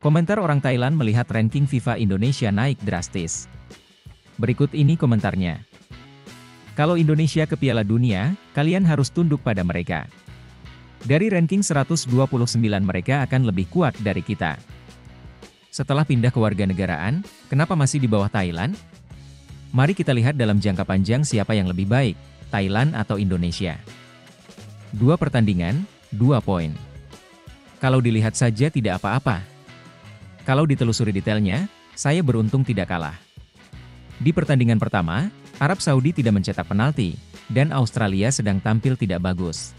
Komentar orang Thailand melihat ranking FIFA Indonesia naik drastis. Berikut ini komentarnya. Kalau Indonesia ke Piala Dunia, kalian harus tunduk pada mereka. Dari ranking 129 mereka akan lebih kuat dari kita. Setelah pindah ke warganegaraan, kenapa masih di bawah Thailand? Mari kita lihat dalam jangka panjang siapa yang lebih baik, Thailand atau Indonesia. 2 pertandingan, 2 poin. Kalau dilihat saja tidak apa-apa. Kalau ditelusuri detailnya, saya beruntung tidak kalah. Di pertandingan pertama, Arab Saudi tidak mencetak penalti, dan Australia sedang tampil tidak bagus.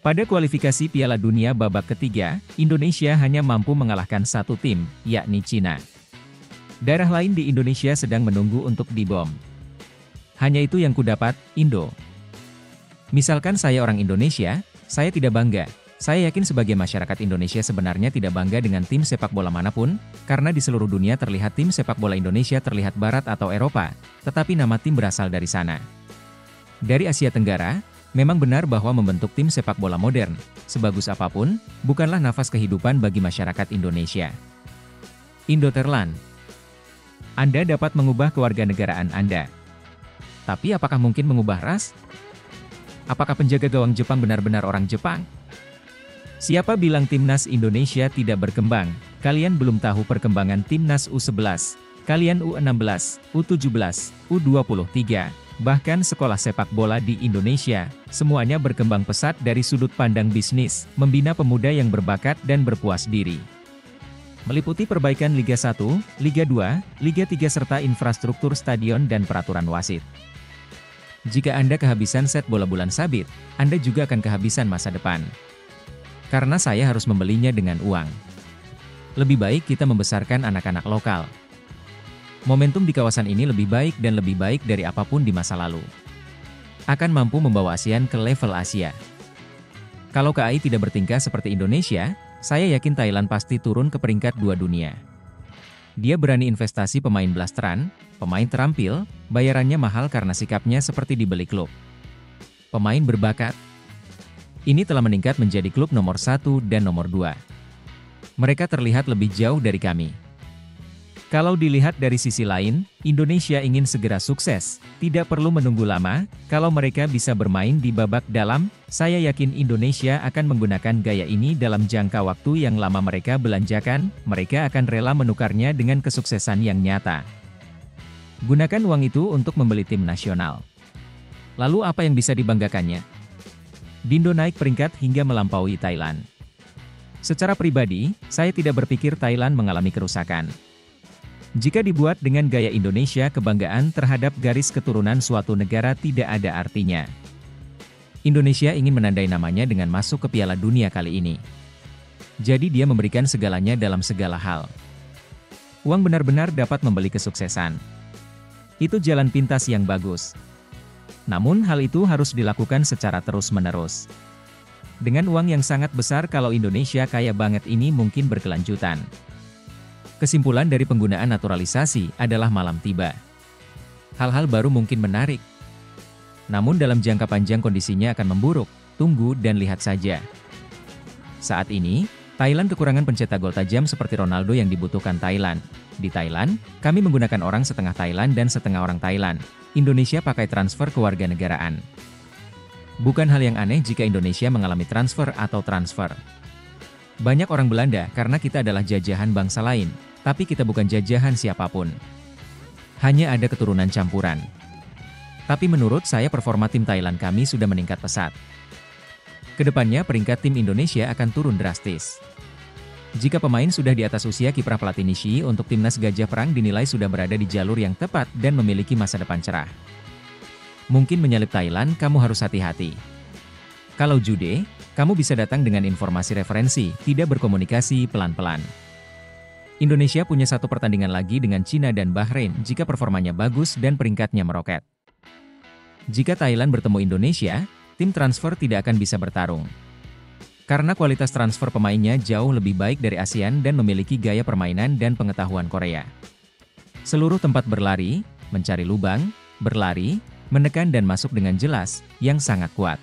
Pada kualifikasi Piala Dunia babak ketiga, Indonesia hanya mampu mengalahkan satu tim, yakni Cina. Daerah lain di Indonesia sedang menunggu untuk dibom. Hanya itu yang kudapat, Indo. Misalkan saya orang Indonesia, saya tidak bangga. Saya yakin sebagai masyarakat Indonesia sebenarnya tidak bangga dengan tim sepak bola manapun, karena di seluruh dunia terlihat tim sepak bola Indonesia terlihat barat atau Eropa, tetapi nama tim berasal dari sana. Dari Asia Tenggara, memang benar bahwa membentuk tim sepak bola modern, sebagus apapun, bukanlah nafas kehidupan bagi masyarakat Indonesia. Indoterland. Anda dapat mengubah kewarganegaraan Anda. Tapi apakah mungkin mengubah ras? Apakah penjaga gawang Jepang benar-benar orang Jepang? Siapa bilang timnas Indonesia tidak berkembang? Kalian belum tahu perkembangan timnas U11, kalian U16, U17, U23, bahkan sekolah sepak bola di Indonesia, semuanya berkembang pesat dari sudut pandang bisnis, membina pemuda yang berbakat dan berpuas diri. Meliputi perbaikan Liga 1, Liga 2, Liga 3 serta infrastruktur stadion dan peraturan wasit. Jika Anda kehabisan set bola bulan sabit, Anda juga akan kehabisan masa depan. Karena saya harus membelinya dengan uang. Lebih baik kita membesarkan anak-anak lokal. Momentum di kawasan ini lebih baik dan lebih baik dari apapun di masa lalu. Akan mampu membawa ASEAN ke level Asia. Kalau KAI tidak bertingkah seperti Indonesia, saya yakin Thailand pasti turun ke peringkat 2 dunia. Dia berani investasi pemain blasteran, pemain terampil, bayarannya mahal karena sikapnya seperti dibeli klub. Pemain berbakat. Ini telah meningkat menjadi klub nomor 1 dan nomor 2. Mereka terlihat lebih jauh dari kami. Kalau dilihat dari sisi lain, Indonesia ingin segera sukses, tidak perlu menunggu lama. Kalau mereka bisa bermain di babak dalam, saya yakin Indonesia akan menggunakan gaya ini dalam jangka waktu yang lama mereka belanjakan, mereka akan rela menukarnya dengan kesuksesan yang nyata. Gunakan uang itu untuk membeli tim nasional. Lalu apa yang bisa dibanggakannya? Dindo naik peringkat hingga melampaui Thailand. Secara pribadi, saya tidak berpikir Thailand mengalami kerusakan. Jika dibuat dengan gaya Indonesia, kebanggaan terhadap garis keturunan suatu negara tidak ada artinya. Indonesia ingin menandai namanya dengan masuk ke Piala Dunia kali ini. Jadi dia memberikan segalanya dalam segala hal. Uang benar-benar dapat membeli kesuksesan. Itu jalan pintas yang bagus. Namun hal itu harus dilakukan secara terus-menerus. Dengan uang yang sangat besar kalau Indonesia kaya banget ini mungkin berkelanjutan. Kesimpulan dari penggunaan naturalisasi adalah malam tiba. Hal-hal baru mungkin menarik. Namun dalam jangka panjang kondisinya akan memburuk, tunggu dan lihat saja. Saat ini, Thailand kekurangan pencetak gol tajam seperti Ronaldo yang dibutuhkan Thailand. Di Thailand, kami menggunakan orang setengah Thailand dan setengah orang Thailand. Indonesia pakai transfer kewarganegaraan. Bukan hal yang aneh jika Indonesia mengalami transfer atau transfer. Banyak orang Belanda karena kita adalah jajahan bangsa lain, tapi kita bukan jajahan siapapun. Hanya ada keturunan campuran. Tapi menurut saya performa tim Thailand kami sudah meningkat pesat. Kedepannya peringkat tim Indonesia akan turun drastis. Jika pemain sudah di atas usia, kiprah pelatih Nishi untuk timnas Gajah Perang dinilai sudah berada di jalur yang tepat dan memiliki masa depan cerah. Mungkin menyalip Thailand, kamu harus hati-hati. Kalau jude, kamu bisa datang dengan informasi referensi, tidak berkomunikasi pelan-pelan. Indonesia punya satu pertandingan lagi dengan Cina dan Bahrain jika performanya bagus dan peringkatnya meroket. Jika Thailand bertemu Indonesia, tim transfer tidak akan bisa bertarung. Karena kualitas transfer pemainnya jauh lebih baik dari ASEAN dan memiliki gaya permainan dan pengetahuan Korea. Seluruh tempat berlari, mencari lubang, berlari, menekan dan masuk dengan jelas, yang sangat kuat.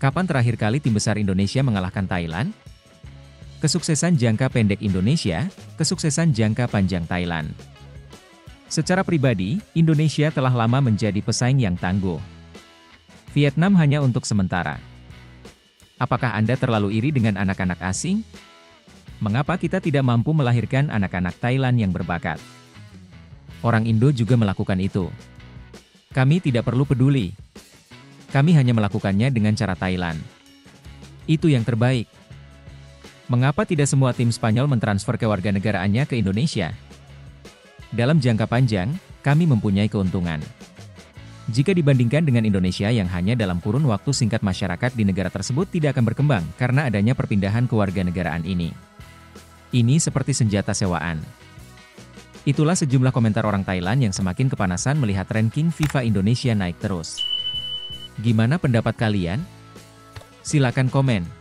Kapan terakhir kali tim besar Indonesia mengalahkan Thailand? Kesuksesan jangka pendek Indonesia, kesuksesan jangka panjang Thailand. Secara pribadi, Indonesia telah lama menjadi pesaing yang tangguh. Vietnam hanya untuk sementara. Apakah Anda terlalu iri dengan anak-anak asing? Mengapa kita tidak mampu melahirkan anak-anak Thailand yang berbakat? Orang Indo juga melakukan itu. Kami tidak perlu peduli. Kami hanya melakukannya dengan cara Thailand. Itu yang terbaik. Mengapa tidak semua tim Spanyol mentransfer kewarganegaraannya ke Indonesia? Dalam jangka panjang, kami mempunyai keuntungan. Jika dibandingkan dengan Indonesia yang hanya dalam kurun waktu singkat masyarakat di negara tersebut tidak akan berkembang karena adanya perpindahan kewarganegaraan ini. Ini seperti senjata sewaan. Itulah sejumlah komentar orang Thailand yang semakin kepanasan melihat ranking FIFA Indonesia naik terus. Gimana pendapat kalian? Silakan komen.